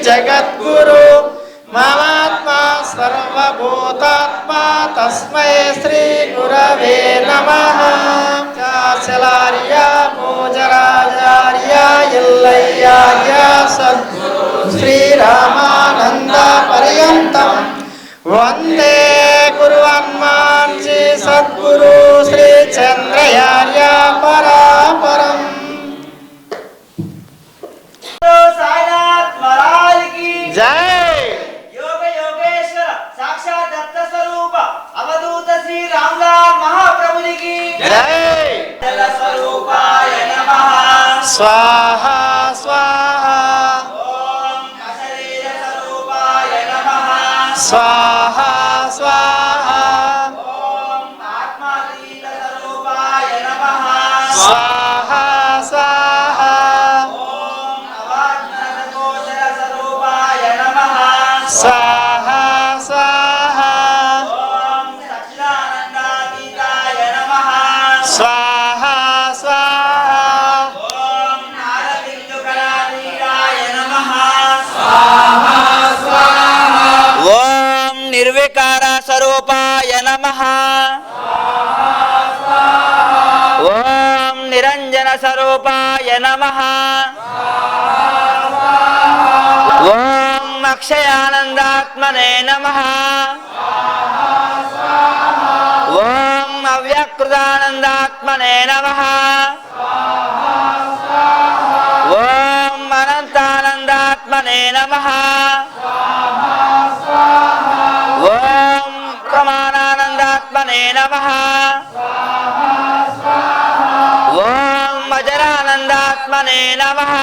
जगद्गुरु ममात्मा सर्वभूतात्मा तस्मै श्री गुरवे नमः। चाचलार्य पूजराजार्य इल्लय्यार्य सद्गुरु श्री रामानंद पर्यंतं वंदे गुरुवन्मान् श्री सद्गुरु श्री चंद्रयार्य परापरम्। जय योग योगेश्वर साक्षात दत्त स्वरूप अवधूत श्री रामलाल महाप्रभु की जय। जल स्वरूपाय नमः स्वाहा स्वाहा। ओम अशरीर स्वरूपाय नमः स्वाहा स्वाहा। ओम आत्मातीत स्वरूपाय नमः स्वाहा स्वाहा। ओम अवाज्ञान गोचर स्वरूपाय नमः स्वाहा स्वाहा। ओम सच्चिदानंदातीताय नमः स्वाहा स्वाहा। ओम नारबिंदुकराधीराय नमः ओम निर्विकार स्वरूपाय नमः ओम निरंजन स्वरूपाय नमः ओम अक्षयानंदात्मने नमः ओम अव्यकृतानंदात्मने नमः ओम अनंतानंदात्मने नमः ओम प्रमाणानंदात्मने नमः ओम अजरानंदात्मने नमः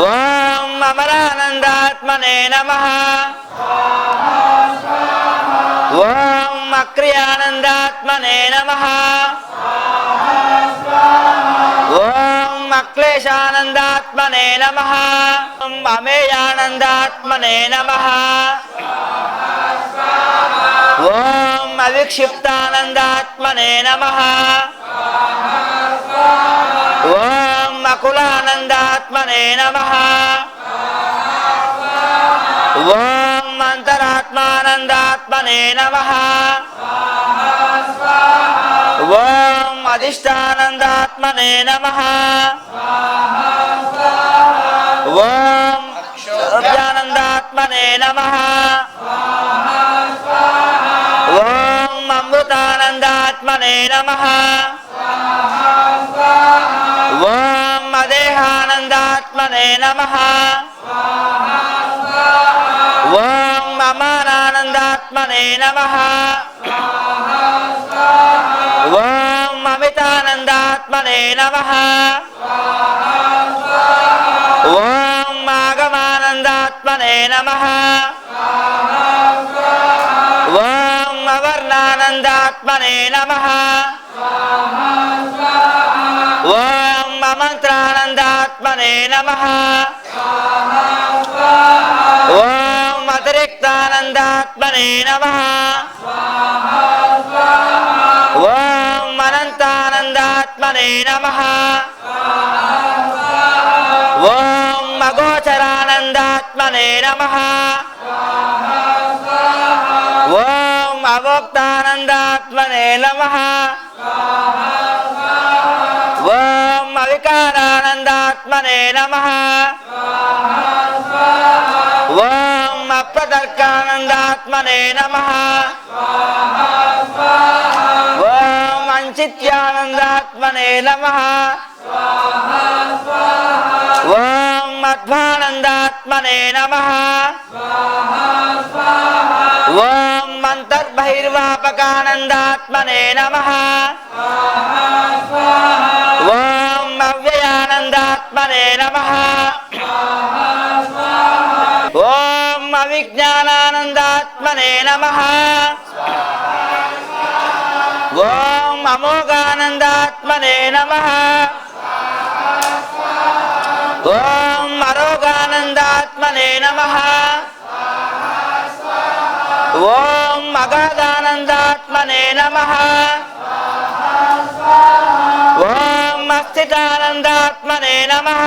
ओम अमरानंदात्मने नमः ओम अक्रियानंदात्मने नमः ओम अक्लेशानंदात्मने नमः ओम अमेयानंदात्मने नमः ओम अविक्षिप्तानंदात्मने नमः ओम अकुलानंदात्मने नमः ओम अंतरात्मानंदात्मने नमः ओम अधिष्ठानंदात्मने नमः ओम अक्षोभ्यानंदात्मने नमः ओम अमृतानंदात्मने नमः ओम अदेहानंदात्मने नमः ओम अमानानंदात्मने नमः ओम अमितानंदात्मने नमः ओम आगमानंदात्मने नमः ओम अवर्णानंदात्मने नमः ओम अमंत्रानंदात्मने नमः ओम अतिरिक्तानंदात्मने नमः ओम अनंतानंदात्मने नमः ओम अगोचरानंदात्मने नमः ओम अवोक्तानंदात्मने नमः ओम अविकारानंदात्मने नमः ओम अप्रतर्कानंदात्मने नमः ओम अंचित्यानंदात्मने नमः ओम మధ్వానందాత్మనే నమః ఓం అంతర్బహిర్వాపకానందాత్మనే నమః ఓం అవ్యయానందాత్మనే నమః ఓం అవిజ్ఞానానందాత్మనే నమః ఓం అమోఘానందాత్మనే నమః ఓం అరోగానందాత్మనే నమః ఓం అగాధానందాత్మనే నమః ఓం అస్థితానందాత్మనే నమః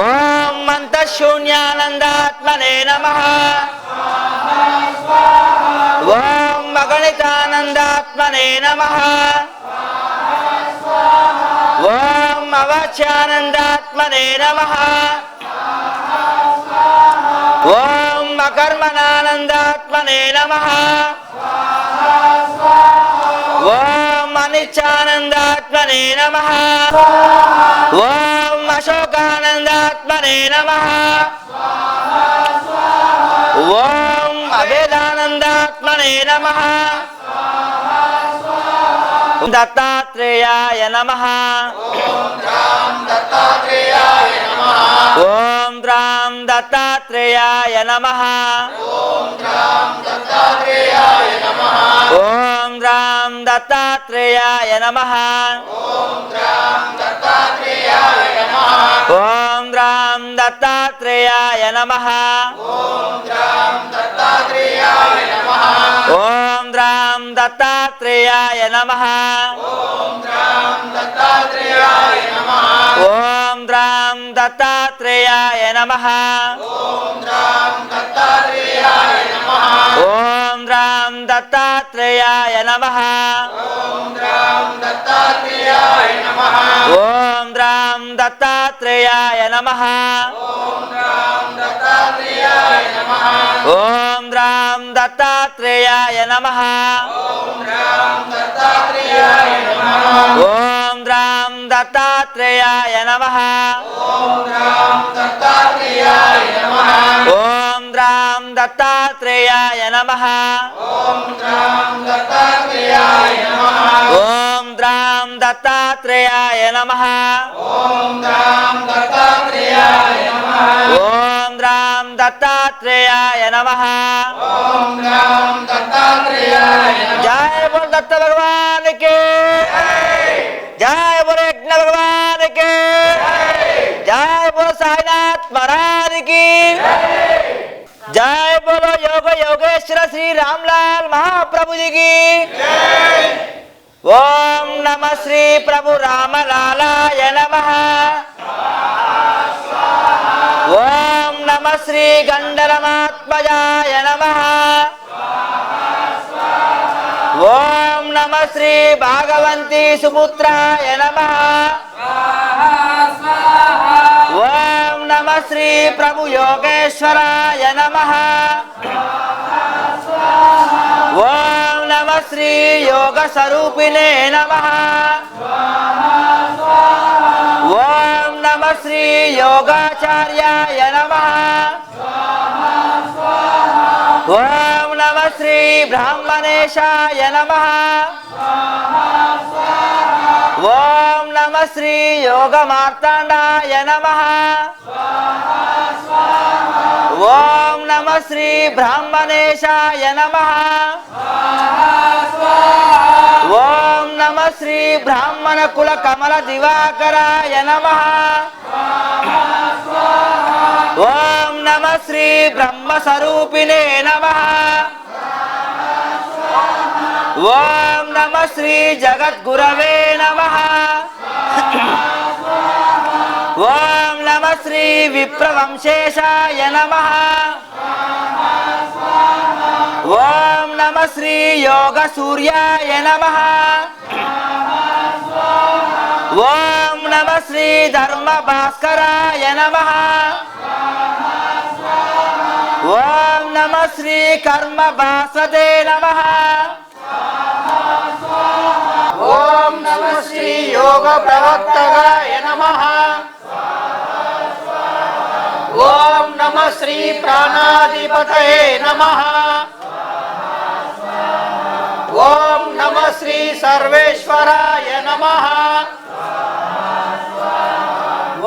ఓం అంతఃశూన్యానందాత్మనే నమః ఓం అగణితానందాత్మనే నమః ఓం అవాచ్యానందాత్మనే నమః ఓం అకర్మణానందాత్మనే నమః ఓం అనిచ్చానందాత్మనే నమః ఓం అశోకానందాత్మనే నమః ఓం అభేదానందాత్మనే నమః దత్తాత్రేయాయ నమః ఓం రాం దత్తాత్రేయాయ నమః ఓం రాం దత్తాత్రేయాయ నమః ఓం రాం దత్తాత్రేయాయ నమః ఓం రాం దత్తాత్రేయాయ నమః ఓం రాం దత్తాత్రేయాయ నమః ఓం రాం దత్తాత్రేయాయ నమః ఓం రాం దత్తాత్రేయాయ నమః ఓం రాం దత్తాత్రేయాయ నమః ఓం రాం దత్తాత్రేయాయ నమః ఓం రాం దత్తాత్రేయాయ నమః ఓం రాం దత్తాత్రేయాయ నమః ఓం రాం దత్తాత్రేయాయ నమః జయ బోల్ దత్త భగవాన్ కి జయ బోల్ యజ్ఞ భగవాన్ కి జయ బోల్ సాయినాథ్ महाराज की जय बोलो योग योगेश्वर श्री रामलाल महाप्रभु जी की ओम नमः श्री प्रभु रामलालाय नमः ओम नमः श्री गंडरमात्मजाय नमः ओम नमः श्री भागवंती सुपुत्राय नमः ओम नमः श्री प्रभु योगेश्वराय नमः ओम नमः श्री योग स्वरूपिणे नमः ओम नमः श्री योगाचार्याय नमः ओम नमः श्री ब्राह्मणेशाय नमः ओम नमः श्री योग मार्तांडाय नमः ओम नमः श्री ब्राह्मणेशाय नमः ओम नमः श्री ब्राह्मण कुल कमल दिवाकराय नमः ओम नमः श्री ब्रह्म स्वरूपिणे नमः ओम नमः श्री जगद्गुरवे नमः ओम नमः श्री विप्रवंशेशाय नमः ओम नमः श्री योग सूर्याय नमः ओम नमः श्री धर्म भास्कराय नमः ओम नमः श्री कर्म भास्वते नमः ओम नमः श्री योग प्रवर्तकाय नमः श्री प्राणाधिपतये नमः। ओम नमः श्री सर्वेश्वराय नमः।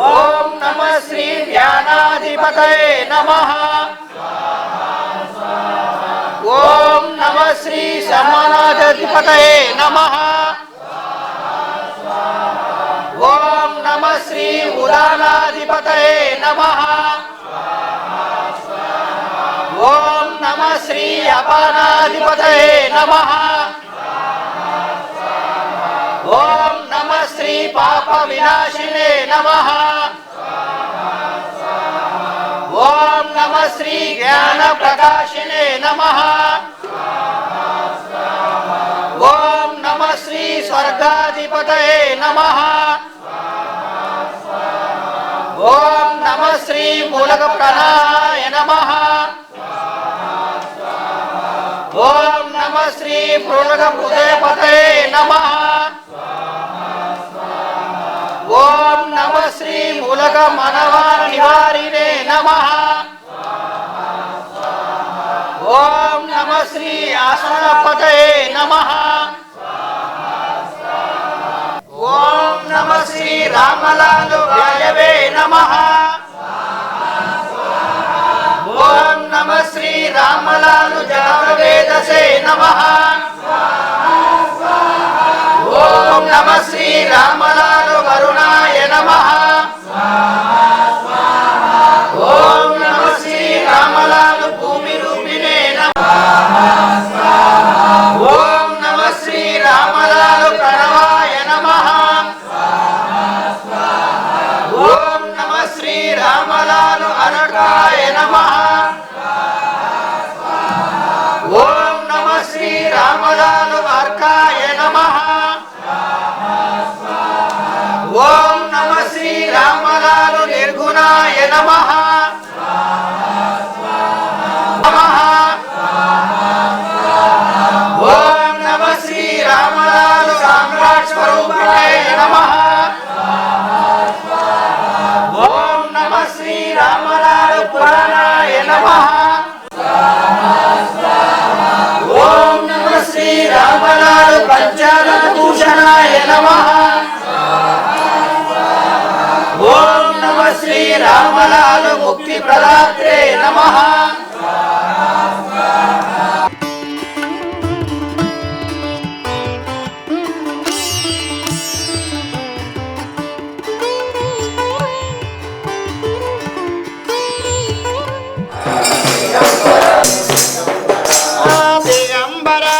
ओम नमः श्री ज्ञानाधिपतये नमः। ओम नमः श्री समानाधिपतये नमः। ओम नमः श्री उदानाधिपतये नमः। ओम नमः श्री अपानाधिपतये नमः। ओम नमः श्री पाप विनाशिने नमः। ओम नमः श्री ज्ञान प्रकाशिने नमः। ओम नमः श्री स्वर्गाधिपतये नमः। ओम नमः श्री मूलक प्राणाय नमः। ओम नमः श्री मूलक उदयपतये नमः। ओम नमः श्री मूलक मनवान निवारिणे नमः। ओम नमः श्री आसनपतये नमः। ओम नमः श्री रामलाल व्यायवे नमः। ओम नमः श्री रामलाल जातवेदसे नमः। ओम नमः श्री रामलाल वरुणाय नमः। ओम नमः श्री रामलाल भूमि रूपिणे नमः। ओम नमः श्री रामलाल प्रणवाय नमः। ओम नमः श्री रामलाल अनकाय नमः। ओम नमः श्री रामलाल अर्काय नमः। ओम नमः श्री रामलाल निर्गुणाय नमः। ओम नमः श्री रामलाल साम्राट स्वरूपिणे नमः। ओम नमः श्री रामलाल पुराणाय नमः। ओम नमः श्री रामलाल पंचाननभूषणाय नमः। ओम नमः श्री रामलाल मुक्ति प्रदात्रे नमः। दिगंबरा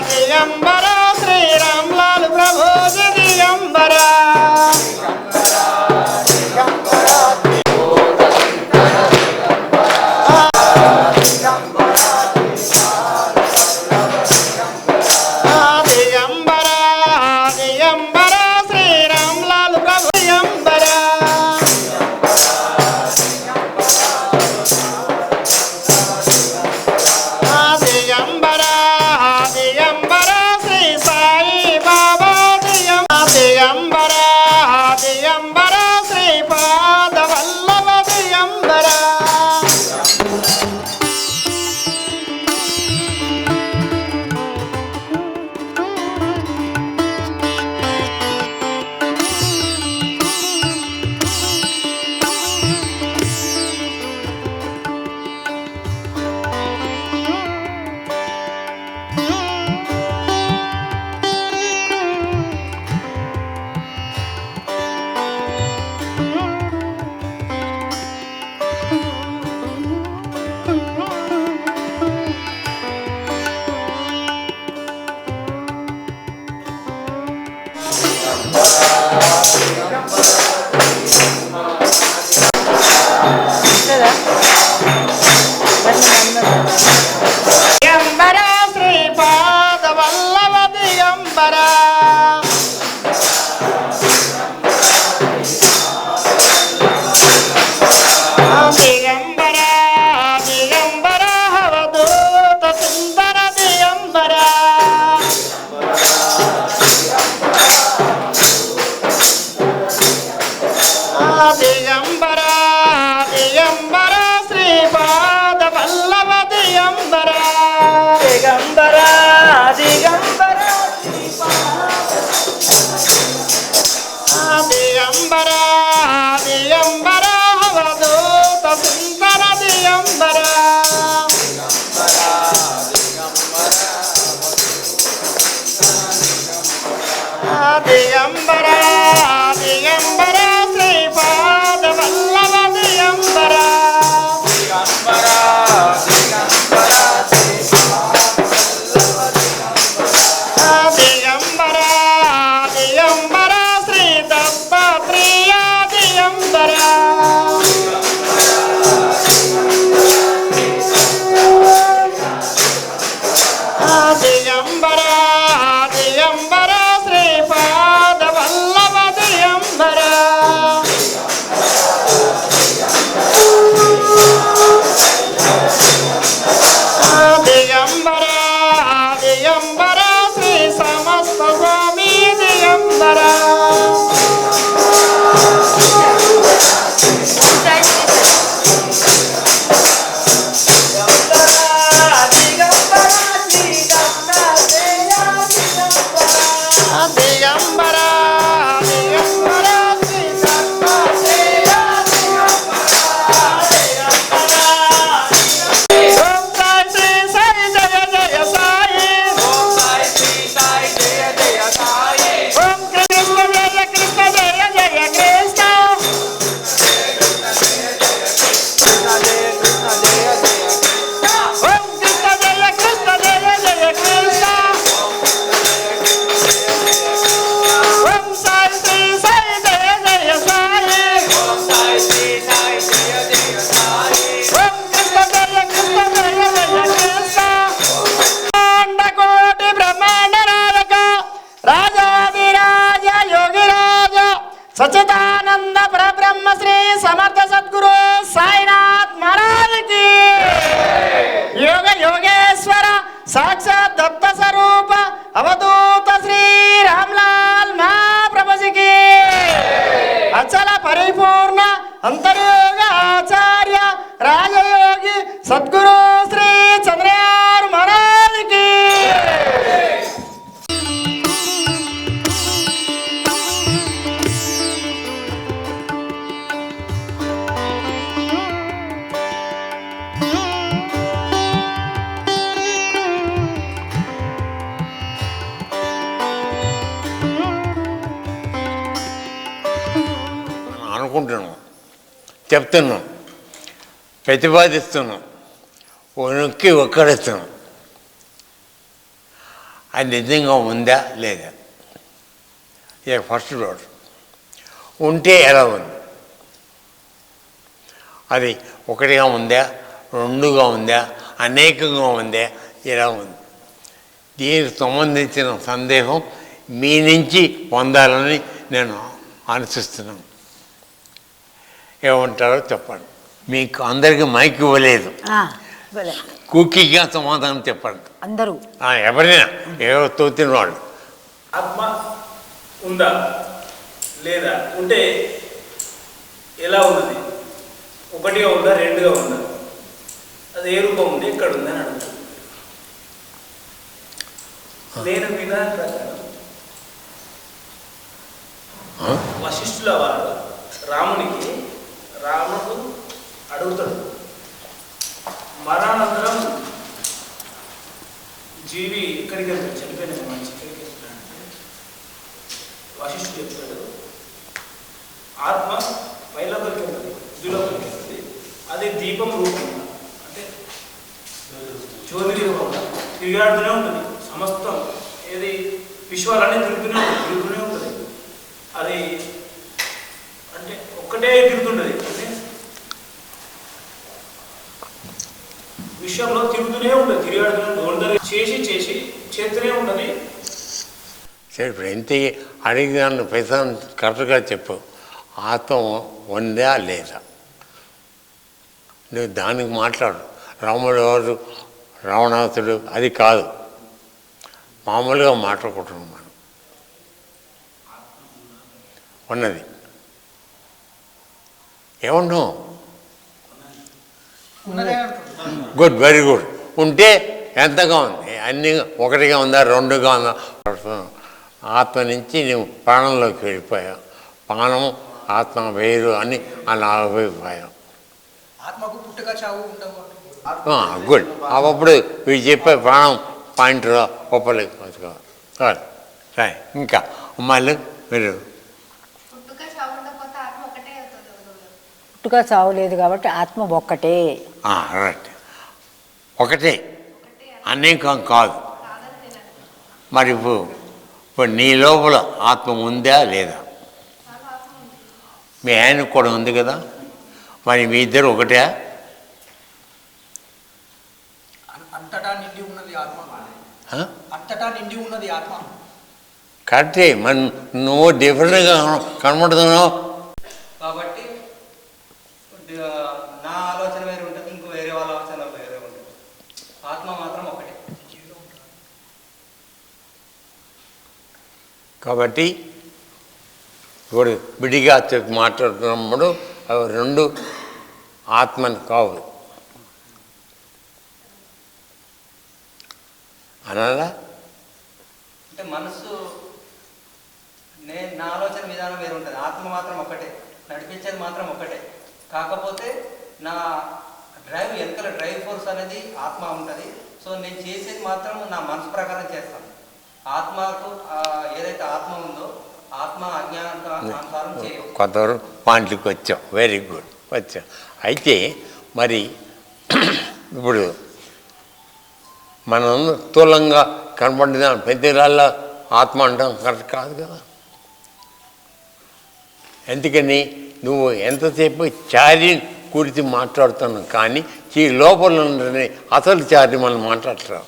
दिगंबरा श्री रामलाल प्रभु जी दिगंबरा। దిగంబర దిగంబర దిగంబర శ్రీపాద వల్లభ దిగంబర దిగంబర దిగంబర శ్రీ దత్తాత్రేయ దిగంబర దిగంబర దిగంబర శ్రీపాద వల్లభ దిగంబర దిగంబర దిగంబర శ్రీ సమస్త స్వామి దిగంబర దిగంబర దిగంబర శ్రీ దత్తాత్రేయ ఓం సాయి శ్రీ సాయి జయ జయ సాయి ఓం కృష్ణ జయ కృష్ణ జయ జయ కృష్ణ ఓం కృష్ణ జయ కృష్ణ జయ జయ కృష్ణ ఓం సాయి శ్రీ సాయి జయ జయ సాయి ఓం కృష్ణ జయ కృష్ణ జయ జయ కృష్ణ కోటి బ్రహ్మాండ నాయక రాజాధిరాజ యోగిరాజ సచిదానంద పరబ్రహ్మ శ్రీ సమర్థ సద్గురు సాయినాథ్ మహారాజ్ కి యోగ యోగేశ్వర సాక్షాత్ దత్త స్వరూప అవధూత శ్రీ రామ్లాల్ మహాప్రభుజీకి అచల పరిపూర్ణ అంతర్యోగ ఆచార్య రాజయోగి సద్గురు శ్రీ చంద్రయార్ మహారాజ్కి అనుకుంటున్నాం, చెప్తున్నాం, ప్రతిపాదిస్తున్నాం, నొక్కి ఒక్కడెత్తున్నాం. అది నిజంగా ఉందా లేదా? ఇక ఫస్ట్ రోడ్ ఉంటే ఎలా ఉంది? అది ఒకటిగా ఉందా, రెండుగా ఉందా, అనేకంగా ఉందా, ఎలా ఉంది? దీనికి సంబంధించిన సందేహం మీ నుంచి పొందాలని నేను ఆలోచిస్తున్నాను. ఏమంటారో చెప్పండి. మీకు అందరికీ మైక్ ఇవ్వలేదు, కుకీగా సమాధానం చెప్పండి అందరూ. ఎవరైనా ఏవో తోచిన వాళ్ళు. ఆత్మ ఉందా లేదా, ఉంటే ఎలా ఉన్నది? ఒకటిగా ఉందా, రెండుగా ఉందా? అది ఏ రూపం ఉంది, ఎక్కడ ఉందని అడుగుతాను. నేను విధాన ప్రకారం వశిష్ఠుల వారు రాముడు అడుగుతాడు, మరణానంతరం జీవి ఇక్కడికి వెళ్తాడు, చనిపోయిన మనిషి ఇక్కడికి వెళ్తాడంటే వశిష్ఠుడు చెప్తాడు, ఆత్మ పైలోకి వెళ్తుంది, ద్విలోకి వెళ్తుంది. అది దీపం రూపంగా, అంటే జ్యోతి రూపంగా తిరిగాడుతూనే ఉంటుంది. సమస్తం ఏది విశ్వాలన్నీ తిరుగుతూనే ఉంటుంది. అది అంటే ఒక్కటే తిరుగుతుంటుంది, అంటే విశ్వంలో తిరుగుతూనే ఉంటుంది, తిరిగాడుతూనే ఉంటుంది. చేసి చేస్తూనే ఉంటుంది. సరే, ఇప్పుడు ఎంత అడిగిన ప్రశ్న కరెక్ట్గా చెప్పు. ఆత్మ ఉందా లేదా? నువ్వు దానికి మాట్లాడు. రాముడు ఎవరు, రావణాసుడు అది కాదు, మామూలుగా మాట్లాడుకుంటున్నాం మనం. ఉన్నది ఏమన్నావు? Good, very good. ఉంటే ఎంతగా ఉంది? అన్నీ ఒకటిగా ఉందా, రెండుగా ఉందా? ఆత్మ నుంచి నువ్వు ప్రాణంలోకి వెళ్ళిపోయావు. ప్రాణం ఆత్మ వేరు అని అలా అయిపోయావు. ఆత్మకు పుట్టుక చావు ఉండవు. గుడ్. అప్పుడు వీడు చెప్పే ప్రాణం పాయింట్ ఒప్పలేదు. సరే, ఇంకా అమ్మాయిలు మీరు పుట్టుక చావు లేదు కాబట్టి ఆత్మ ఒక్కటే. రైట్, ఒకటే, అనేకం కాదు. మరి ఇప్పుడు నీ లోపల ఆత్మ ఉందా లేదా? మీ ఆయనకు కూడా ఉంది కదా, మరి మీ ఇద్దరు ఒకటే? అంతటా నిండి ఉన్నది ఆత్మ. అంతటా నిండి ఉన్నది ఆత్మ. కరెక్టే. మరి నువ్వు డిఫరెంట్గా కనబడుతున్నావు కాబట్టి నా ఆలోచన వేరే ఉంటుంది, ఇంకో వేరే వాళ్ళ ఆలోచన వేరే ఉంటుంది. ఆత్మ మాత్రం ఒకటే. కాబట్టి ఇప్పుడు విడిగా మాట్లాడుతున్నప్పుడు అవి రెండు ఆత్మని కావు అనాలా? అంటే మనసు నా ఆలోచన విధానం వేరు ఉంటుంది. ఆత్మ మాత్రం ఒకటే, నడిపించేది మాత్రం ఒకటే. కాకపోతే నా వెనకాల డ్రైవ్ ఫోర్స్ అనేది ఆత్మ ఉంటుంది. సో నేను చేసేది మాత్రం నా మనసు ప్రకారం చేస్తాను. ఆత్మకు ఏదైతే ఆత్మ ఉందో ఆత్మ అజ్ఞానానుసారం చేయవు. కొంతవరకు పాయింట్లకు వచ్చాం. వెరీ గుడ్, వచ్చాం. అయితే మరి ఇప్పుడు మనం స్థూలంగా కనపడిన ప్రతిరాళ్ళ ఆత్మ అంటాం కరెక్ట్ కాదు కదా. ఎందుకని నువ్వు ఎంతసేపు చారి గురించి మాట్లాడుతున్నావు, కానీ ఈ లోపల ఉండే అసలు చారి మనం మాట్లాడతాం.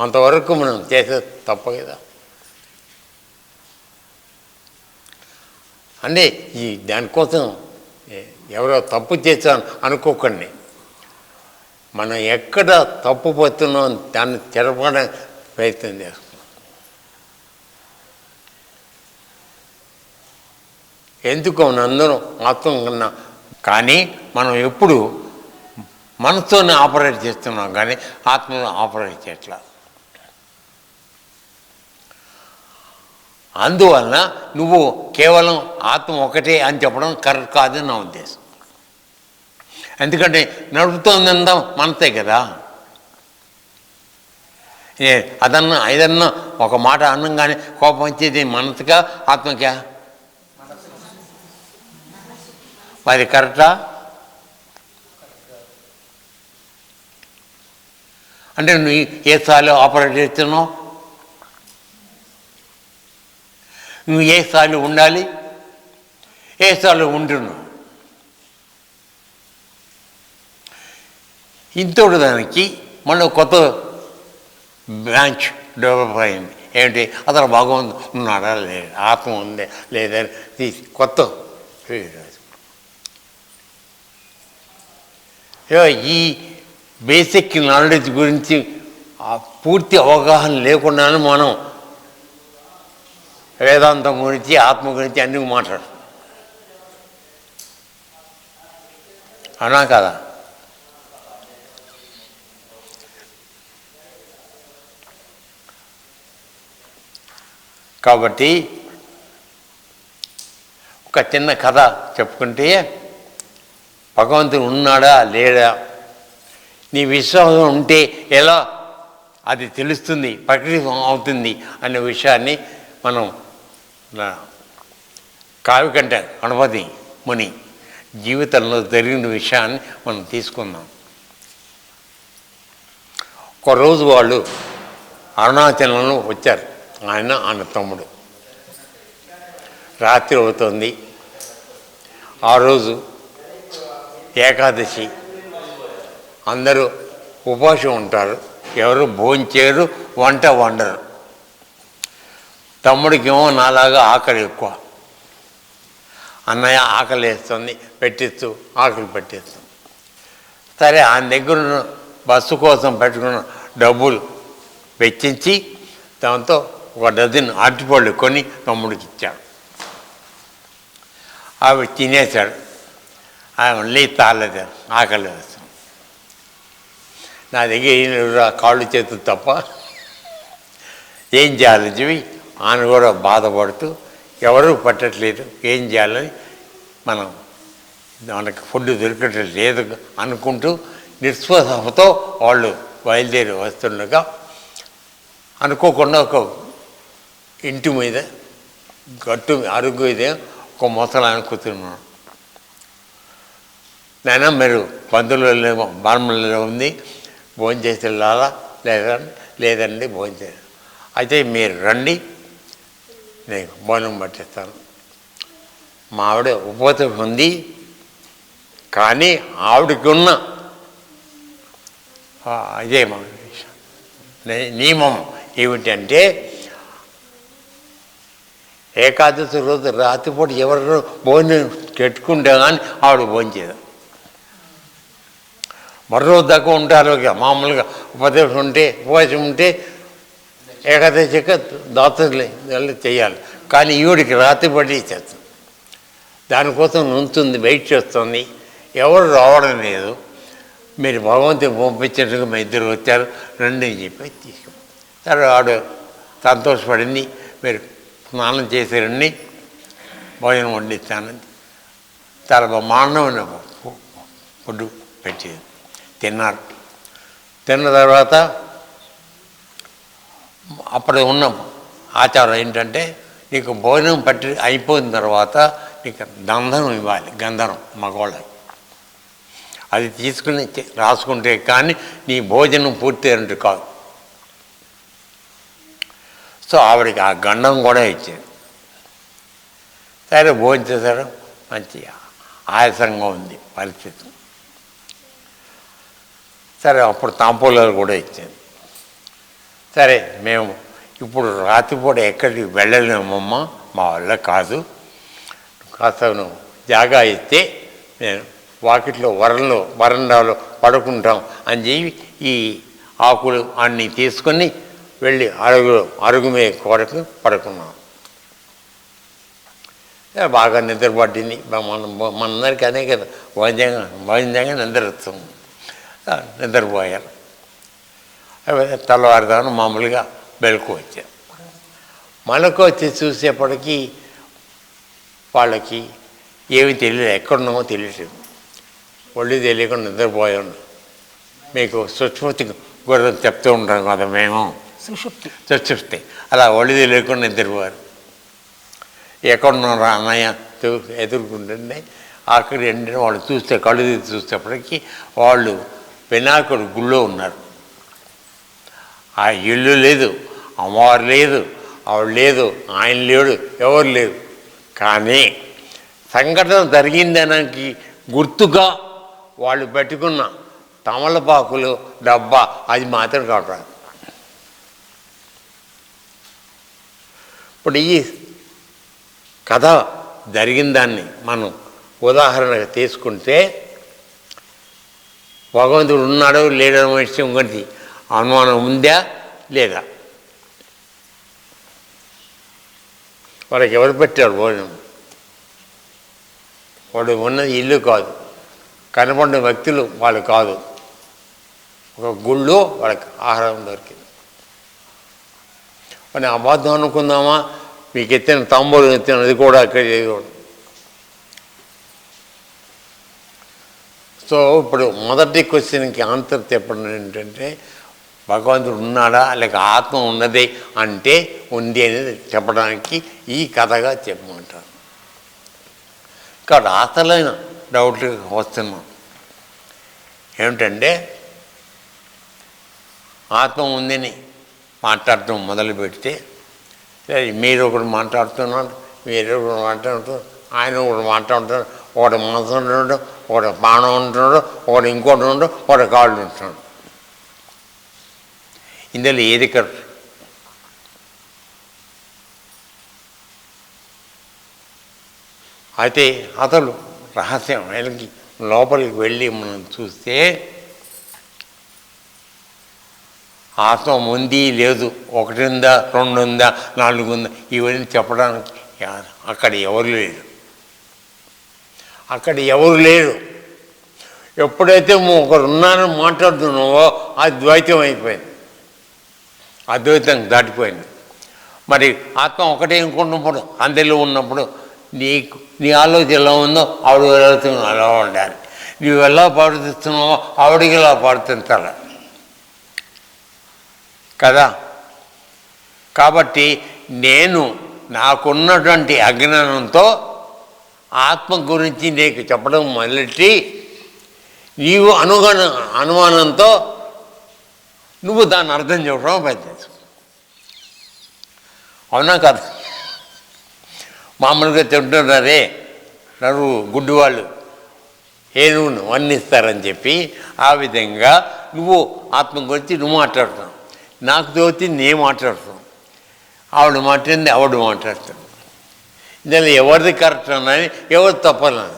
అంతవరకు మనం చేసేది తప్ప కదా. అంటే ఈ దానికోసం ఎవరో తప్పు చేశాను అనుకోకండి. మనం ఎక్కడ తప్పు పోతున్నాం దాన్ని తెరపడానికి ప్రయత్నం చేస్తాం. ఎందుకు అందరం ఆత్మ కన్నా, కానీ మనం ఎప్పుడు మనసుతోనే ఆపరేట్ చేస్తున్నాం, కానీ ఆత్మను ఆపరేట్ చేయట్లా. అందువలన నువ్వు కేవలం ఆత్మ ఒకటే అని చెప్పడం కరెక్ట్ కాదని నా ఉద్దేశం. ఎందుకంటే నడుపుతోందంతా మనసే కదా. అదన్నా ఏదన్నా ఒక మాట అన్నంగానే కోపం వచ్చేది మనసుగా ఆత్మకా? మరి కరెక్టా? అంటే నువ్వు ఏ స్థాయిలో ఆపరేట్ చేస్తున్నావు, నువ్వు ఏ స్థాయిలో ఉండాలి, ఏ స్థాయిలో ఉంటున్నావు. ఇంతటి దానికి మళ్ళీ కొత్త బ్రాంచ్ డెవలప్ అయింది. ఏమిటి? అతను భగవంతుడు ఉన్నాడా లేదా, ఆత్మ ఉందే లేదా తీసి కొత్త. ఈ బేసిక్ నాలెడ్జ్ గురించి పూర్తి అవగాహన లేకుండానే మనం వేదాంతం గురించి ఆత్మ గురించి అన్నీ మాట్లాడు అన్నా కదా. కాబట్టి ఒక చిన్న కథ చెప్పుకుంటే, భగవంతుడు ఉన్నాడా లేడా, నీ విశ్వాసం ఉంటే ఎలా అది తెలుస్తుంది, ప్రకటితం అవుతుంది అనే విషయాన్ని మనం కావ్యకంఠ గణపతి ముని జీవితంలో జరిగిన విషయాన్ని మనం తీసుకుందాం. ఒకరోజు వాళ్ళు అరుణాచలంలో వచ్చారు. ఆయన తమ్ముడు. రాత్రి అవుతుంది. ఆ రోజు ఏకాదశి, అందరూ ఉపవాసం ఉంటారు. ఎవరు భోంచేరు, వంట వండరు. తమ్ముడికేమో నాలాగా ఆకలి ఎక్కువ. అన్నయ్య ఆకలి వేస్తుంది, పెట్టిస్తూ ఆకలి పెట్టిస్తాం. సరే, ఆయన దగ్గర బస్సు కోసం పెట్టుకున్న డబ్బులు వెచ్చించి దాంతో ఒక డజన్ అరటిపళ్ళు కొని తమ్ముడికి ఇచ్చాడు. అవి తినేశాడు. మళ్ళీ తాలేదు, ఆకలి వేస్తాం. నా దగ్గర కాళ్ళు చేతులు తప్ప ఏం చేయాలని చెప్పి ఆయన కూడా బాధపడుతూ ఎవరు పట్టట్లేదు, ఏం చేయాలని మనం మనకి ఫుడ్ దొరకటం లేదు అనుకుంటూ నిస్పృహతో వాళ్ళు బయలుదేరి వస్తుండగా అనుకోకుండా ఒక ఇంటి మీద గట్టు అరుగు మీద ఒక ముసలాయన కూర్చున్నాడు. నాయన మీరు పందులలో బాణములలో ఉంది, భోజనం చేసి వెళ్ళాలా లేదండి భోజనం చేయాలి. అయితే మీరు రండి, నేను భోజనం పట్టిస్తాను. మా ఆవిడ ఉపవాసం ఉంది, కానీ ఆవిడకి ఉన్న అదే మా నియమం ఏమిటంటే ఏకాదశి రోజు రాత్రిపూట ఎవరు భోజనం పెట్టుకుంటే కానీ ఆవిడ భోజనం చేయదు. మరో రోజు దాకా ఉంటారు. మామూలుగా ఉపవాసం ఉంటే ఏకాదశిక దాతలు చేయాలి, కానీ ఈవిడికి రాత్రిపడి చేస్తుంది. దానికోసం నుంచుంది, వెయిట్ చేస్తుంది. ఎవరు రావడం లేదు. మీరు భగవంతుని పంపించినట్టుగా మా ఇద్దరు వచ్చారు, రండి అని చెప్పి తీసుకు. సరే ఆవిడ సంతోషపడింది. మీరు స్నానం చేసి రండి, భోజనం వండిస్తానని చాలా బ్రహ్మాండమైన ఫుడ్ పెట్టేది. తిన్నారు. తిన్న తర్వాత అప్పుడు ఉన్న ఆచారం ఏంటంటే నీకు భోజనం పట్టి అయిపోయిన తర్వాత నీకు గంధం ఇవ్వాలి. గంధం మగవాళ్ళకి అది తీసుకుని రాసుకుంటే కానీ నీ భోజనం పూర్తి కాదు. సో ఆవిడకి ఆ గంధం కూడా ఇచ్చేది. సరే భోజనం చేశారు. మంచి ఆయాసంగా ఉంది పరిస్థితి. సరే అప్పుడు తాంపూలాలు కూడా ఇచ్చాను. సరే మేము ఇప్పుడు రాత్రిపూట ఎక్కడికి వెళ్ళలేమమ్మా, మా వల్ల కాదు, కాస్త నువ్వు జాగా ఇస్తే నేను వాకిట్లో వరండాలో పడుకుంటాం అని చెప్పి ఈ ఆకులు అన్నీ తీసుకొని వెళ్ళి అరుగు మీద కొరకు పడుకున్నాం. బాగా నిద్రపట్టింది. మనందరికీ అనే కదా భోజనంగా నిద్ర వస్తుంది. నిద్రపోయారు. తెల్లవారుదాను మామూలుగా మెలకు వచ్చారు. మెలకు వచ్చి చూసేప్పటికీ వాళ్ళకి ఏమీ తెలియదు, ఎక్కడున్నామో తెలియలేదు. ఒళ్ళు తెలియకుండా నిద్రపోయాను. మీకు సుష్మృతి గురించి చెప్తూ ఉంటాం కదా మేము, సుషుప్తి. అలా ఒళ్ళు తెలియకుండా నిద్రపోయారు. ఎక్కడున్నారా అన్నయ్య ఎదుర్కొంటుండే అక్కడ ఏంటంటే వాళ్ళు చూస్తే కళ్ళు తీసి చూసేప్పటికీ వాళ్ళు వినాయకుడు గుళ్ళో ఉన్నారు. ఆ ఇల్లు లేదు, అమ్మవారు లేదు, ఆవిడ లేదు, ఆయన లేడు, ఎవరు లేరు. కానీ సంఘటన జరిగిందనకి గుర్తుగా వాళ్ళు పెట్టుకున్న తమలపాకులు డబ్బా అది మాత్రం కావట్లేదు. ఇప్పుడు ఈ కథ జరిగిన దాన్ని మనం ఉదాహరణగా తీసుకుంటే భగవంతుడు ఉన్నాడో లేడో విషయం గురించి అనుమానం ఉందా లేదా? వాళ్ళకి ఎవరు పెట్టారు భోజనం? వాడు ఉన్నది ఇల్లు కాదు, కనపడిన వ్యక్తులు వాళ్ళు కాదు. ఒక గుళ్ళో వాళ్ళకి ఆహారం దొరికింది. మరి అబద్ధం అనుకుందామా? మీకు ఎత్తిన తాంబూలం ఎత్తినది కూడా అక్కడ చేయకూడదు. సో ఇప్పుడు మొదటి క్వశ్చన్కి ఆన్సర్ చెప్పడం ఏంటంటే భగవంతుడు ఉన్నాడా లేక ఆత్మ ఉన్నదే అంటే ఉంది అనేది చెప్పడానికి ఈ కథగా చెప్పమంటారు. కాబట్టి అసలైన డౌట్లు వస్తున్నాం ఏమిటంటే ఆత్మ ఉందని మాట్లాడటం మొదలు పెడితే మీరు ఒకటి మాట్లాడుతున్నాడు, మీరు ఒకటి మాట్లాడుతున్నారు, ఆయన ఒకటి మాట్లాడుతున్నాడు, ఒకటి మనసు ఉంటున్నాడు, ఒకటి బాణం ఉంటున్నాడు, ఒకటి ఇంకోటి ఉండు, ఒకటి కాళ్ళు ఉంటున్నాడు. ఇందులో ఏది కరెక్ట్? అయితే అసలు రహస్యం ఆయనకి లోపలికి వెళ్ళి మనం చూస్తే ఆత్మ ఉంది లేదు, ఒకటి ఉందా, రెండు ఉందా, నాలుగు ఉందా, ఇవన్నీ చెప్పడానికి అక్కడ ఎవరు లేరు. అక్కడ ఎవరు లేరు. ఎప్పుడైతే ఒకరు ఉన్నారని మాట్లాడుతున్నావో అది ద్వైతం అయిపోయింది, అద్వైతం దాటిపోయింది. మరి ఆత్మ ఒకటే అనుకున్నప్పుడు అందరిలో ఉన్నప్పుడు నీ ఆలోచన ఎలా ఉందో ఆవిడ ఆలోచన అలా ఉండాలి. నువ్వు ఎలా ప్రవర్తిస్తున్నావో ఆవిడికి ఎలా ప్రవర్తించాలి కదా. కాబట్టి నేను నాకున్నటువంటి అజ్ఞానంతో ఆత్మ గురించి నీకు చెప్పడం మొదలెట్టి నీవు అనుమానంతో నువ్వు దాన్ని అర్థం చెప్పడం పెద్దది. అవునా కదా? మామూలుగా తింటున్నారే నన్ను గుడ్డివాళ్ళు ఏనుగును వర్ణిస్తారని చెప్పి ఆ విధంగా నువ్వు ఆత్మ గురించి నువ్వు మాట్లాడుతున్నావు, నాకు తోచి నేను మాట్లాడుతున్నాను, ఆవిడ మాట్లాడింది ఆవిడ మాట్లాడుతాను. ఇందులో ఎవరిది కరెక్ట్ అన్నది ఎవరు తప్పనని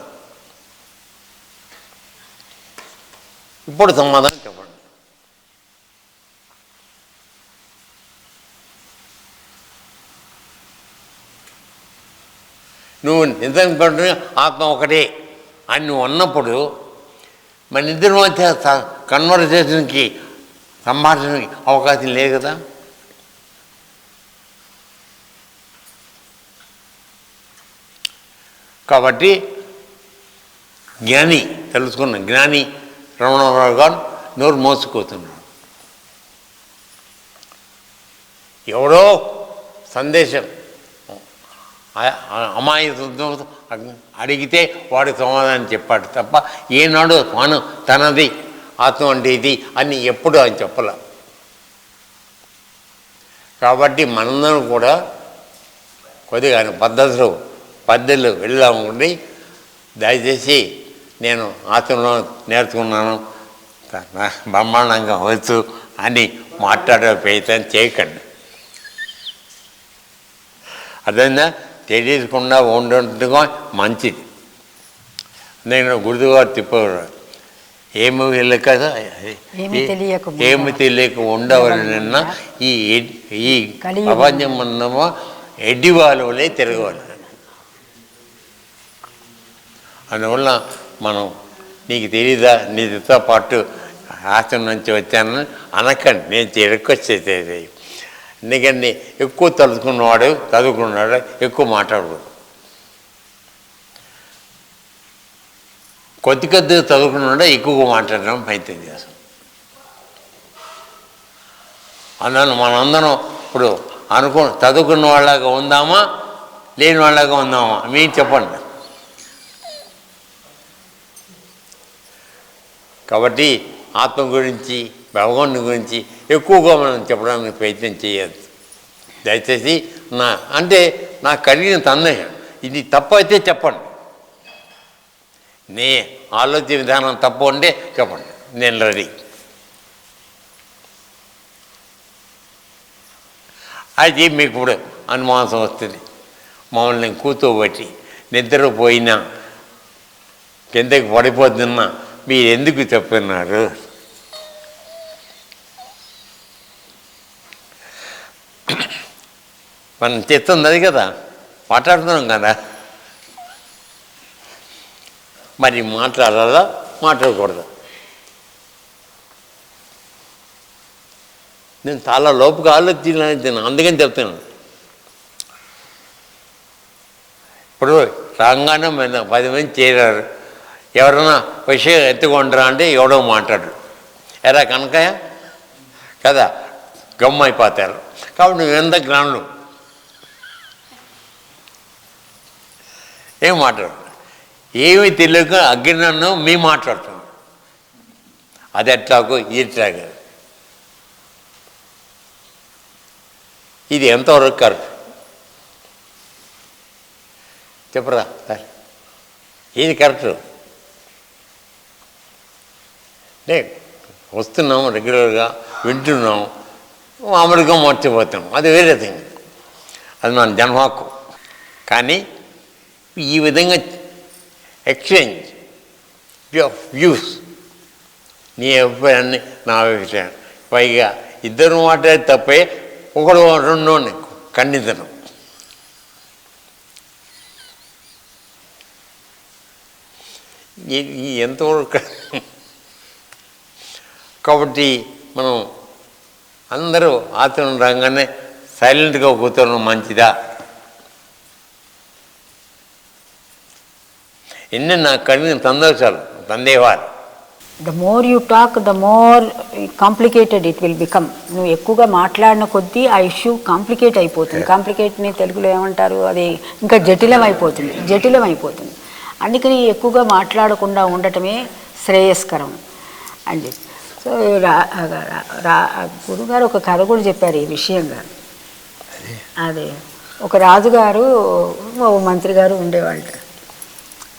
ఇప్పుడు సమాధానం చెప్పండి. నువ్వు నిజం పడిన ఆత్మ ఒకటే అని నువ్వు అన్నప్పుడు మన ఇద్దరి మధ్య కన్వర్సేషన్కి సంభాషణకి అవకాశం లేదు కదా. కాబట్టి జ్ఞాని తెలుసుకున్న జ్ఞాని రమణరావు గారు నోరు మోసుకుపోతున్నాడు. ఎవరో సందేశం అమాయకంతో అడిగితే వాడి సమాధానం చెప్పాడు తప్ప ఏనాడు తాను తనది ఆత్మ అంటే ఇది అని ఎప్పుడు అని చెప్పలే. కాబట్టి మనందరం కూడా కొద్దిగా పద్ధతిలో వెళ్ళామండి. దయచేసి నేను ఆత్మలో నేర్చుకున్నాను బ్రహ్మాండంగా వచ్చు అని మాట్లాడే ప్రయత్నం చేయకండి. అదైనా తెలియకుండా ఉండటంగా మంచిది. నేను గురువుగారు తిప్పేవారు ఏమి వెళ్ళక ఏమి తెలియక ఉండవలన ఈ ప్రపంచం ఉన్నమో ఎడ్డివాళ్ళే తిరగవాలి. అందువల్ల మనం నీకు తెలీదా నీతో పాటు ఆశ్రమం నుంచి వచ్చానని అనకండి. నేను తిరగొచ్చేది ఎందుకంటే ఎక్కువ చదువుకున్నాడు ఎక్కువ మాట్లాడకూడదు. కొద్దిగా చదువుకున్నాడో ఎక్కువగా మాట్లాడడం ప్రయత్నం చేస్తాం. అందువల్ల మనందరం ఇప్పుడు చదువుకున్న వాళ్ళగా ఉందామా లేని వాళ్ళగా ఉందామా మీరు చెప్పండి. కాబట్టి ఆత్మ గురించి భగవాను గురించి ఎక్కువగా మనం చెప్పడానికి ప్రయత్నం చేయొద్దు దయచేసి. నాకు కలిగిన సందేహం ఇది తప్పు అయితే చెప్పండి. నీ ఆలోచన విధానం తప్పు అంటే చెప్పండి, నేను రెడీ. అది మీకు ఇప్పుడు అనుమానం వస్తుంది. మమ్మల్ని కూర్చోబెట్టి నిద్రపోయినా కిందకి పడిపోతున్నా మీరు ఎందుకు చెప్తున్నారు? మనం చెప్తుంది అది కదా, మాట్లాడుతున్నాం కదా. మరి మాట్లాడాలా మాట్లాడకూడదు? నేను చాలా లోపుగా ఆలోచించాను, అందుకని చెప్తున్నాను. ఇప్పుడు రాగానే 10 మంది చేరారు, ఎవరైనా విషయం ఎత్తుకుంటారా అంటే ఎవడో మాట్లాడు ఎరా కనకయ్య కదా, గమ్మ అయిపోతారు. కాబట్టి నువ్వు ఎంత జ్ఞానులు ఏం మాట్లాడు, ఏమి తెలియక అజ్ఞానం మీ మాట్లాడుతున్నాం. అది ఎట్లాగో ఇట్లాగా ఇది ఎంతవరకు కరెక్ట్ చెప్పరా సార్? ఇది కరెక్ట్. వస్తున్నాము రెగ్యులర్గా వింటున్నాము, మామూలుగా మర్చిపోతున్నాం, అది వేరే థింగ్, అది మన జన్మహక్కు. కానీ ఈ విధంగా ఎక్స్చేంజ్ ఆఫ్ వ్యూస్, నీ అభిప్రాయాన్ని నా అభిప్రాయం, పైగా ఇద్దరు మాట్లాడే తప్పే ఒకడు రెండో ఖండించడం. ఎంతవరకు? కాబట్టి మనం అందరూ ఆచరణ రాగానే సైలెంట్గా కూర్చోవడం మంచిదా? ఎన్ని నాకు కలిగిన సంతోషాలు తందేవారు. The more you talk the more complicated it will become. నువ్వు ఎక్కువగా మాట్లాడిన కొద్దీ ఆ ఇష్యూ కాంప్లికేట్ అయిపోతుంది. కాంప్లికేట్ని తెలుగులో ఏమంటారు, అది ఇంకా జటిలం అయిపోతుంది. అందుకని ఎక్కువగా మాట్లాడకుండా ఉండటమే శ్రేయస్కరం అని చెప్పి. సో గురుగారు ఒక కథ కూడా చెప్పారు ఈ విషయంగా. అదే ఒక రాజుగారు ఓ మంత్రి గారు ఉండేవాళ్ళ.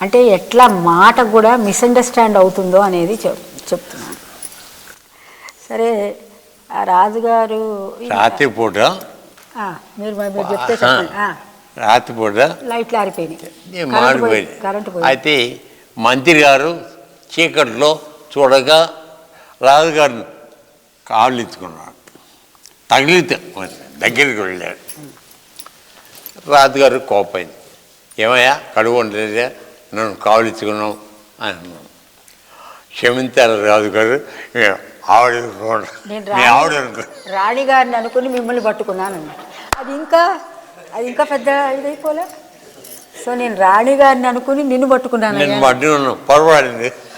అంటే ఎట్లా మాట కూడా మిస్అండర్స్టాండ్ అవుతుందో అనేది చెప్తున్నాను. సరే ఆ రాజుగారు రాత్రిపూట మీరు చెప్తే చెప్పండి. రాత్రిపూట లైట్లు ఆరిపోయినాయి, మాడిపోయింది. కరెంటు పోయింది. అయితే మంత్రి గారు చీకట్లో చూడగా రాజుగారిని కావలించుకున్నాడు. తగిలితే దగ్గరికి వెళ్ళాడు. రాజుగారు కోపైంది. ఏమయ్యా కడుగు ఉండలేదా, నన్ను కావలించుకున్నాం అని అన్నాను. క్షమించారు రాజుగారు, ఆవిడ రాణిగారిని అనుకుని మిమ్మల్ని పట్టుకున్నాను అన్నమాట. అది ఇంకా పెద్ద ఇదైపోలే. సో నేను రాణిగారిని అనుకుని నిన్ను పట్టుకున్నాను,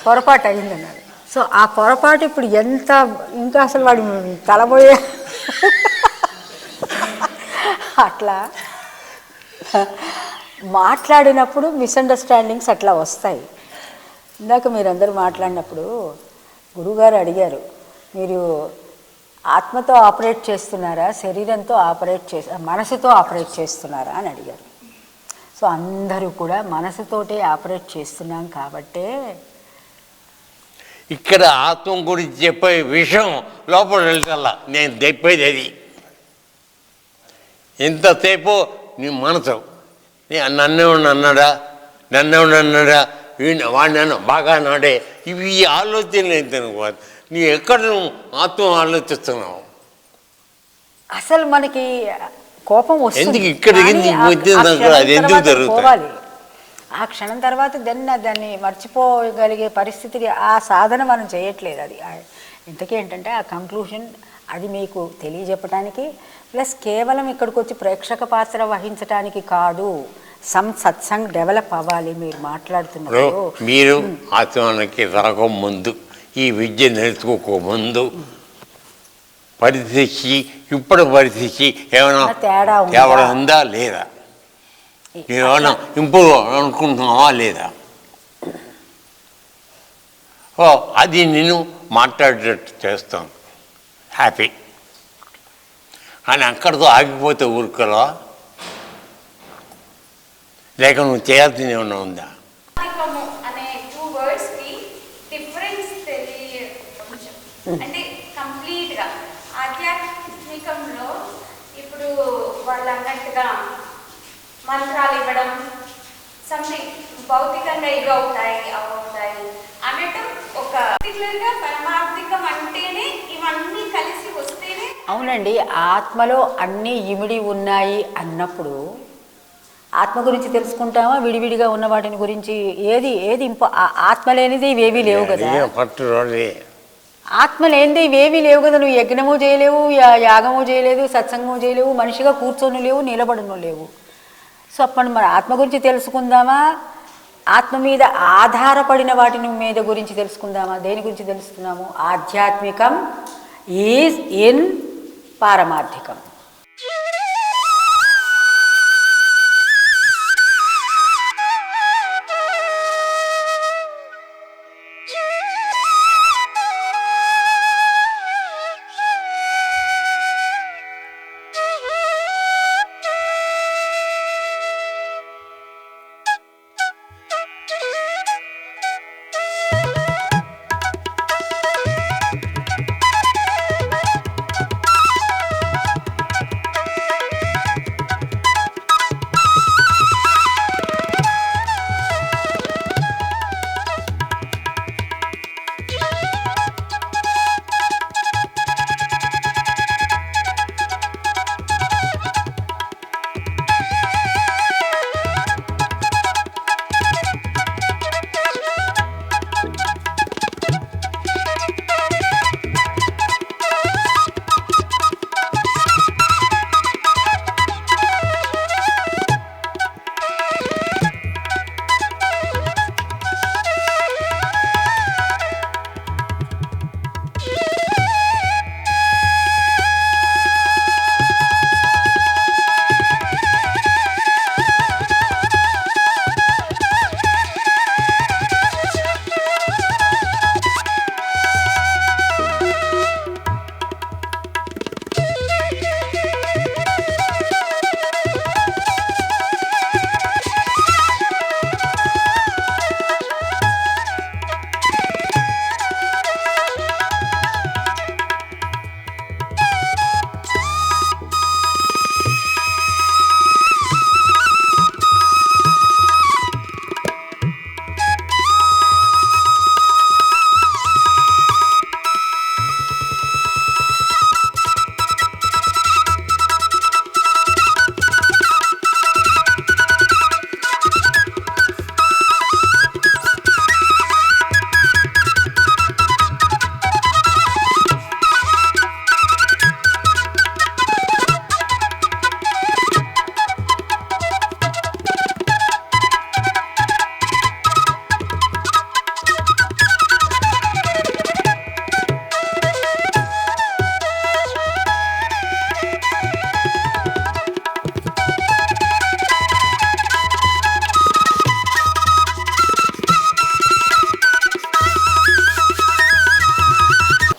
పొరపాటు అయింది అన్నాడు. సో ఆ పొరపాటు ఇప్పుడు ఎంత ఇంకా అసలు వాడు తలబోయే అట్లా మాట్లాడినప్పుడు మిస్అండర్స్టాండింగ్స్ అట్లా వస్తాయి. ఇందాక మీరందరూ మాట్లాడినప్పుడు గురువుగారు అడిగారు, మీరు ఆత్మతో ఆపరేట్ చేస్తున్నారా, శరీరంతో మనసుతో ఆపరేట్ చేస్తున్నారా అని అడిగారు. సో అందరూ కూడా మనసుతోటే ఆపరేట్ చేస్తున్నాం కాబట్టే ఇక్కడ ఆత్మ గురించి చెప్పే విషయం లోపల వెళ్తా. నేను చెప్పేది అది. ఇంతసేపు నీ మనసు నన్నేమన్నా అన్నాడా వాడిని అన్న బాగా నాడే, ఇవి ఆలోచనలు ఏంటనుకో. నీ ఎక్కడ నువ్వు ఆత్మ ఆలోచిస్తున్నావు? అసలు మనకి కోపం వస్తుంది, ఎందుకు ఇక్కడికి అది ఎందుకు జరుగుతుంది? ఆ క్షణం తర్వాత దాన్ని మర్చిపోగలిగే పరిస్థితికి ఆ సాధన మనం చేయట్లేదు. అది ఇంతకీ ఏంటంటే ఆ కంక్లూషన్ అది మీకు తెలియజెప్పడానికి, ప్లస్ కేవలం ఇక్కడికి వచ్చి ప్రేక్షక పాత్ర వహించడానికి కాదు, సత్సంగ్ డెవలప్ అవ్వాలి. మీరు మాట్లాడుతున్నారు, మీరు ఆత్మానికి రాకముందు, ఈ విద్య నేర్చుకోకముందు పరిస్థితి ఇప్పుడు పరిస్థితి ఏమైనా తేడా ఉందా లేదా? ఏమైనా ఇంప్రూవ్ అనుకుంటున్నావా లేదా? అది నేను మాట్లాడేటట్టు చేస్తాను, హ్యాపీ. కానీ అక్కడితో ఆగిపోతే ఊరుకలో లేక నువ్వు చేయాల్సింది ఏమన్నా ఉందా? అంటే కంప్లీట్ గా ఆధ్యాత్మికంలో ఇప్పుడు వాళ్ళు అన్నట్టుగా మంత్రాలు ఇవ్వడం, సంథింగ్ భౌతికంగా ఇవి అవుతాయి అన్నట్టు ఒక పర్టికులర్ గా పరమార్థికం అంటేనే ఇవన్నీ కలిసి వస్తేనే. అవునండి, ఆత్మలో అన్నీ ఇమిడి ఉన్నాయి అన్నప్పుడు ఆత్మ గురించి తెలుసుకుంటామా, విడివిడిగా ఉన్న వాటిని గురించి? ఏది ఆత్మ లేనిది ఇవేవీ లేవు కదా. ఆత్మ లేనిది ఇవేవీ లేవు కదా. నువ్వు యజ్ఞము చేయలేవు, యాగము చేయలేదు, సత్సంగము చేయలేవు, మనిషిగా కూర్చొని లేవు, నిలబడను లేవు. సో అప్పుడు మన ఆత్మ గురించి తెలుసుకుందామా, ఆత్మ మీద ఆధారపడిన వాటిని మీద గురించి తెలుసుకుందామా? దేని గురించి తెలుస్తున్నాము? ఆధ్యాత్మికం ఈజ్ ఇన్ పారమార్థికం.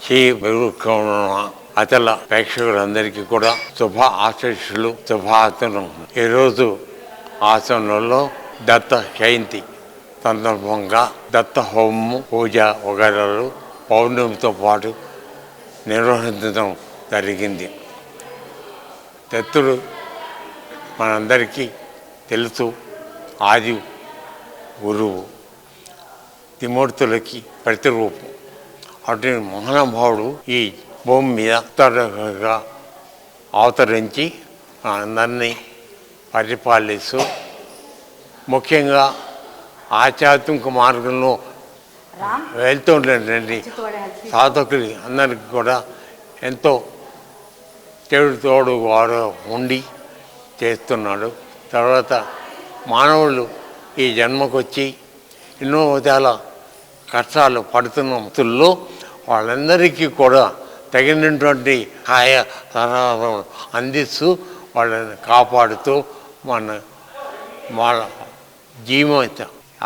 శ్రీ అచల ప్రేక్షకులందరికీ కూడా శుభ ఆశీస్సులు, శుభాచరణ. ఈరోజు ఆశ్రమంలో దత్త జయంతి సందర్భంగా దత్త హోమము, పూజ వగైరాలు పౌర్ణమితో పాటు నిర్వహించడం జరిగింది. దత్తుడు మనందరికీ తెలుసు, ఆది గురువు, త్రిమూర్తులకి ప్రతిరూపం. అటువంటి మహానుభావుడు ఈ భూమి మీద అవతరించి అందరినీ పరిపాలిస్తూ ముఖ్యంగా ఆధ్యాత్మిక మార్గంలో వెళ్తుండేటువంటి సాధకులు అందరికీ కూడా ఎంతో తోడు వారు ఉండి చేస్తున్నాడు. తర్వాత మానవులు ఈ జన్మకొచ్చి ఎన్నో విధాల కష్టాలు పడుతున్న వ్యక్తుల్లో వాళ్ళందరికీ కూడా తగినటువంటి సహాయ సహకారాలు అందిస్తూ వాళ్ళని కాపాడుతూ వాళ్ళ జీవిత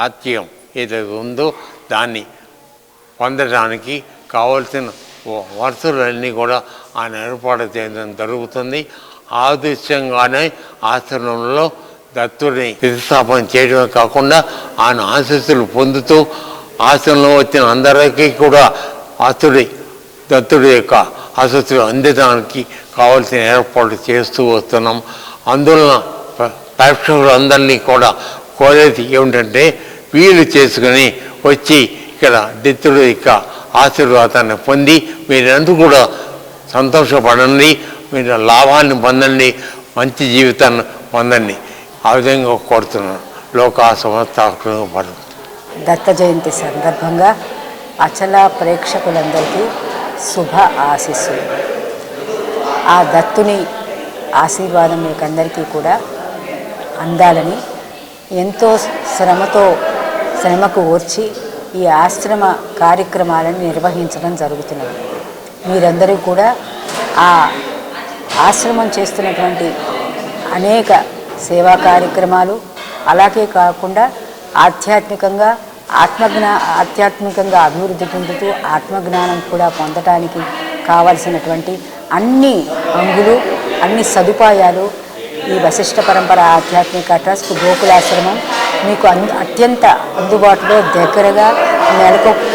ఆత్యం ఏదైతే ఉందో దాన్ని పొందడానికి కావలసిన వరుసలన్నీ కూడా ఆయన ఏర్పాటు చేయడం జరుగుతుంది. ఆ దృశ్యంగానే ఆశ్రమంలో దత్తుడిని ప్రతిష్టాపన చేయడమే కాకుండా ఆయన ఆశీస్సులు పొందుతూ ఆశ్రమంలో వచ్చిన అందరికీ కూడా దత్తుడి యొక్క ఆశీస్సులు అందడానికి కావాల్సిన ఏర్పాట్లు చేస్తూ వస్తున్నాం. అందువలన ప్రేక్షకులందరినీ కూడా కోరేది ఏమిటంటే వీలు చేసుకుని వచ్చి ఇక్కడ దత్తుడి యొక్క ఆశీర్వాదాన్ని పొంది మీరందరూ కూడా సంతోషపడండి, మీరు లాభాన్ని పొందండి, మంచి జీవితాన్ని పొందండి. ఆ విధంగా కోరుతున్నాను. లోకా సమస్త దత్త జయంతి సందర్భంగా అచల ప్రేక్షకులందరికీ శుభ ఆశీస్సులు. ఆ దత్తుని ఆశీర్వాదం మీకందరికీ కూడా అందాలని ఎంతో శ్రమకు ఓర్చి ఈ ఆశ్రమ కార్యక్రమాలను నిర్వహించడం జరుగుతున్నది. మీరందరూ కూడా ఆ ఆశ్రమం చేస్తున్నటువంటి అనేక సేవా కార్యక్రమాలు, అలాగే కాకుండా ఆధ్యాత్మికంగా అభివృద్ధి చెందుతూ ఆత్మజ్ఞానం కూడా పొందటానికి కావలసినటువంటి అన్ని అంగులు, అన్ని సదుపాయాలు ఈ వశిష్ఠ పరంపర ఆధ్యాత్మిక ట్రస్ట్ గోకులాశ్రమం మీకు అత్యంత అందుబాటులో దగ్గరగా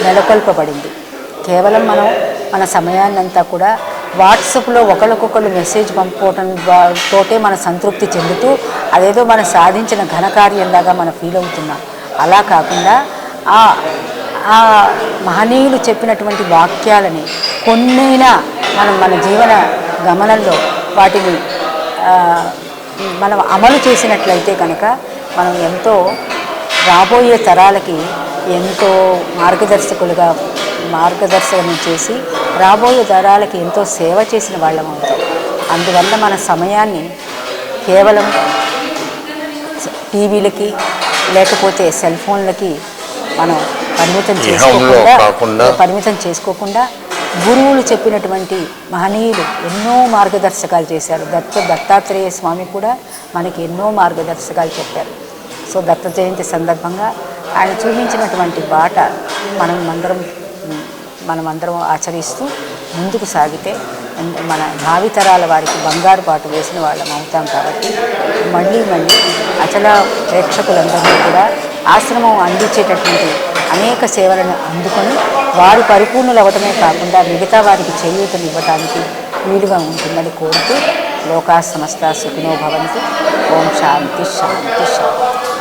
నెలకొల్పబడింది. కేవలం మన సమయాన్నంతా కూడా వాట్సాప్లో ఒకరికొకరు మెసేజ్ పంపుకోవటం తోటే మన సంతృప్తి చెందుతూ అదేదో మనం సాధించిన ఘనకార్యంలాగా మనం ఫీల్ అవుతున్నాం. అలా కాకుండా ఆ మహనీయులు చెప్పినటువంటి వాక్యాలని కొన్నైనా మన జీవన గమనంలో వాటిని మనం అమలు చేసినట్లయితే కనుక మనం ఎంతో రాబోయే తరాలకి ఎంతో మార్గదర్శకం చేసి రాబోయే తరాలకి ఎంతో సేవ చేసిన వాళ్ళం అవుతాం. అందువల్ల మన సమయాన్ని కేవలం టీవీలకి లేకపోతే సెల్ ఫోన్లకి మనం పరిమితం చేసుకోకుండా గురువులు చెప్పినటువంటి మహనీయులు ఎన్నో మార్గదర్శకాలు చేశారు. దత్తాత్రేయ స్వామి కూడా మనకి ఎన్నో మార్గదర్శకాలు చెప్పారు. సో దత్త జయంతి సందర్భంగా ఆయన చూపించినటువంటి బాట మనమందరం ఆచరిస్తూ ముందుకు సాగితే మన భావితరాల వారికి బంగారు బాట వేసిన వాళ్ళం అవుతాం. కాబట్టి మళ్ళీ అచల ప్రేక్షకులందరినీ కూడా ఆశ్రమం అందించేటటువంటి అనేక సేవలను అందుకొని వారు పరిపూర్ణులు అవ్వటమే కాకుండా మిగతా వారికి చేయూతనివ్వటానికి వీలుగా ఉంటుందని కోరుతూ లోకా సమస్త సుఖినో భవంతు. ఓం శాంతి శాంతి శాంతి.